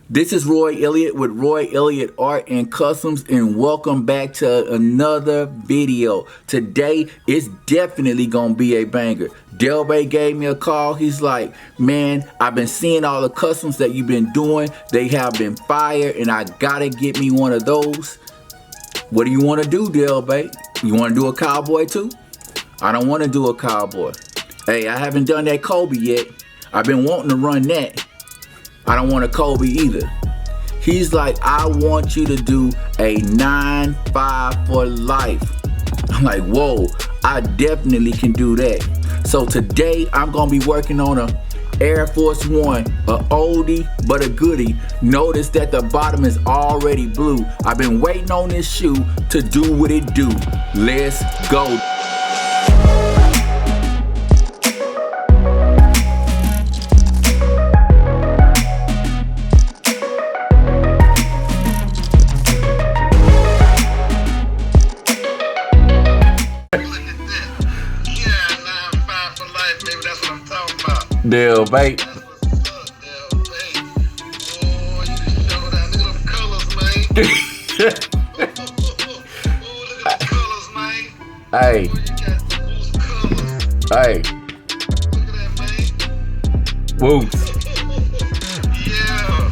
This is Roy Elliott with Roy Elliott Art and Customs, and welcome back to another video. Today it's definitely gonna be a banger. Delbay gave me a call. He's like, man, I've been seeing all the customs that you've been doing. They have been fire, and I gotta get me one of those. What do you want to do, Delbay? You want to do a cowboy too? I don't want to do a cowboy. Hey, I haven't done that Kobe yet. I've been wanting to run that. I don't want a Kobe either. He's like, I want you to do a 9-5 for life. I'm like, whoa, I definitely can do that. So today I'm gonna be working on a Air Force One, a oldie but a goodie. Notice that the bottom is already blue. I've been waiting on this shoe to do what it do. Let's go. Delbay. That's what's up, Delbay. Oh, you just showed out. Look at them colors, man. Oh, look at them colors, man. Hey. Oh, you got those colors. Hey. Look at that, man. Woo. Yeah.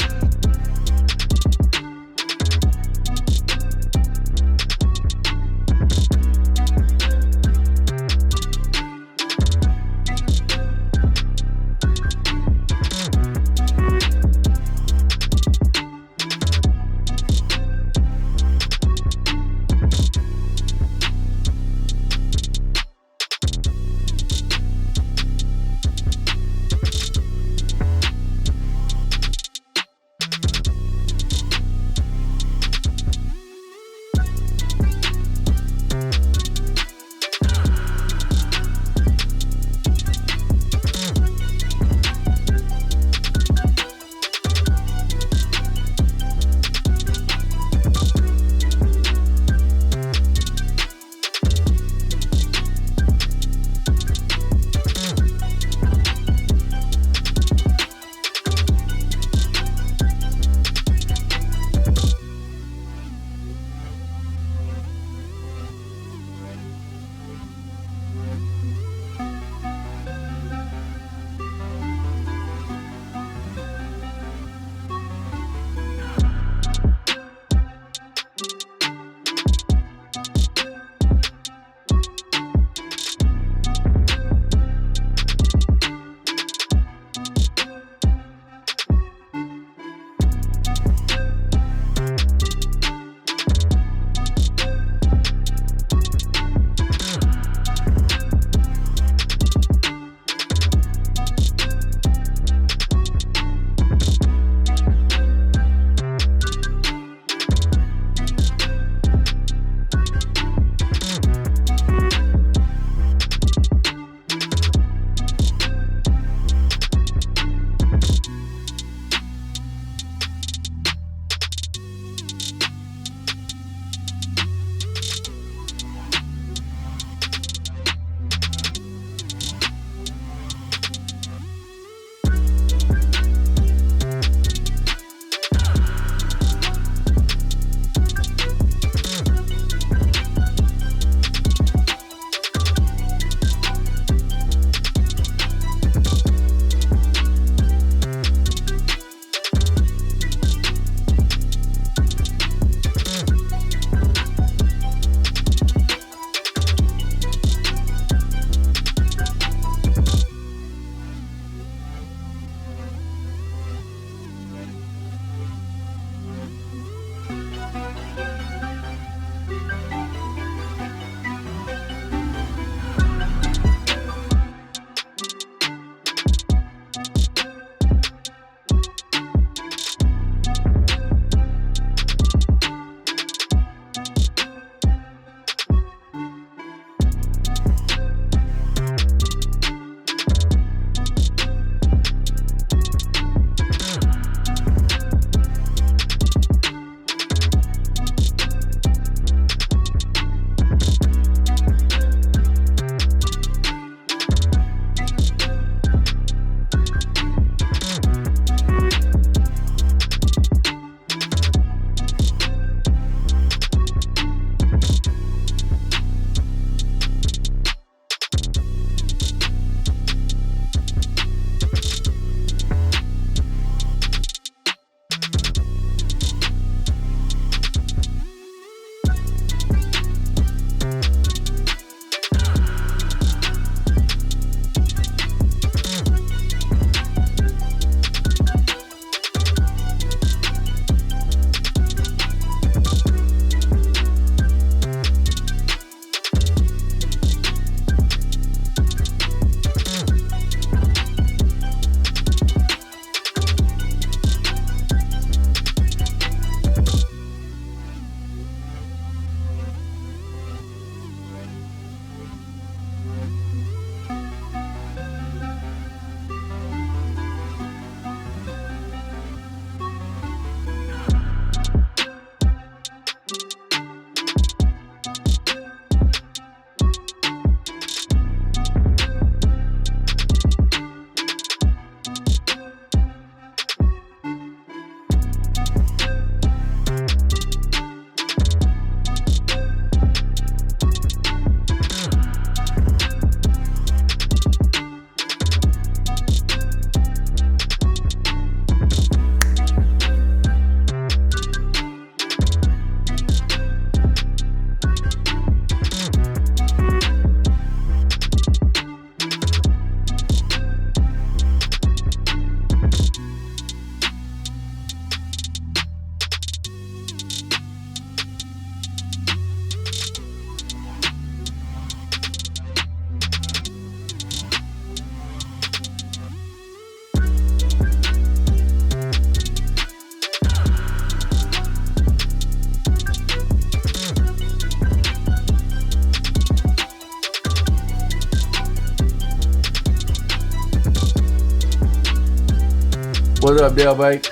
What's up, Del, babe?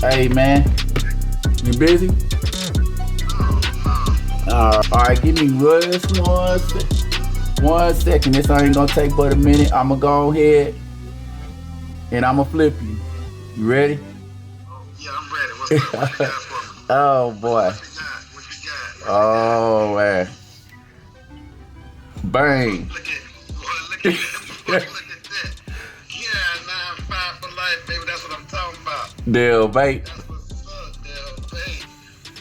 Hey, man. You busy? All right, give me just 1 second. This ain't gonna take but a minute. I'm gonna go ahead and I'm gonna flip you. You ready? Yeah, I'm ready. What's up? What you got for me? Oh, boy. What you got? Oh, man. Bang. Look at that. Look at that. Yeah, 9-5 for life, baby. That's what I'm talking about. Del, babe. That's what's up, Del. Hey,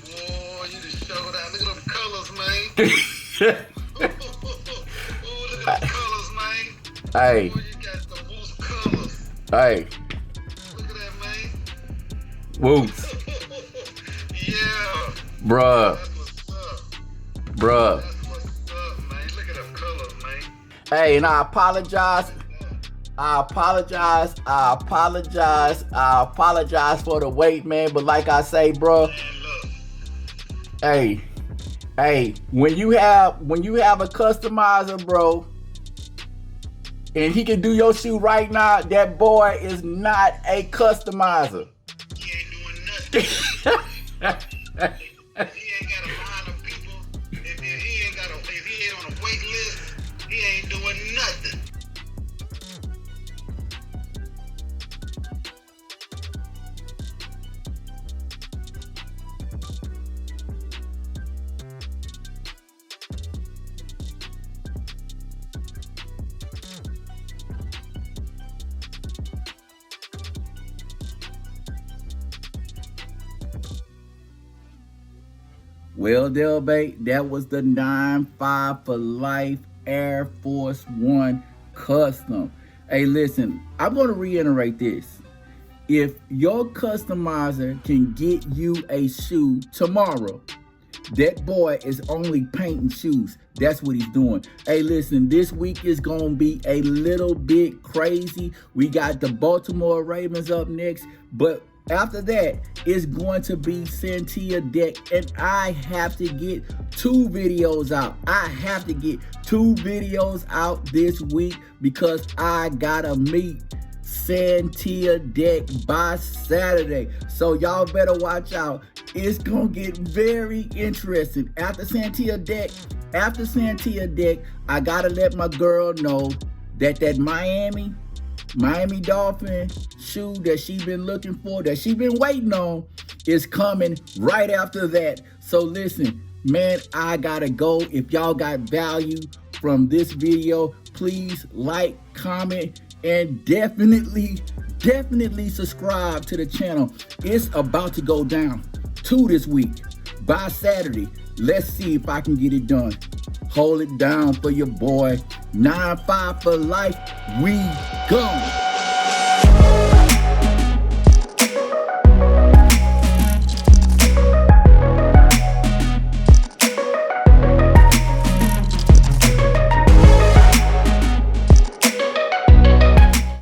boy, you just showed out. Look at them colors, man. Ooh, look at them colors, man. Hey. Boy, you got the most colors. Hey. Look at that, man. Whoops. Yeah. Bruh. That's what's up. Bruh. That's what's up, man. Look at them colors, man. Hey, and I apologize. I apologize for the wait, man. But like I say, bro, Man, look. hey, when you have a customizer, bro, and he can do your shoe right now, that boy is not a customizer. He ain't doing nothing. He ain't got a line of people. If he ain't on a wait list, he ain't doing nothing. Well, Del Bay, that was the 9.5 for life Air Force One custom. Hey, listen, I'm going to reiterate this. If your customizer can get you a shoe tomorrow, that boy is only painting shoes. That's what he's doing. Hey, listen, this week is going to be a little bit crazy. We got the Baltimore Ravens up next, but after that, it's going to be Santia Deck, and I have to get 2 videos out. I have to get 2 videos out this week because I gotta meet Santia Deck by Saturday. So y'all better watch out. It's gonna get very interesting. After Santia Deck, I gotta let my girl know that Miami Dolphin shoe that she been looking for, that she been waiting on, is coming right after that. So listen, man, I gotta go. If y'all got value from this video, please like, comment, and definitely subscribe to the channel. It's about to go down 2 this week by Saturday. Let's see if I can get it done. Hold it down for your boy. 9.5 for life. We gone.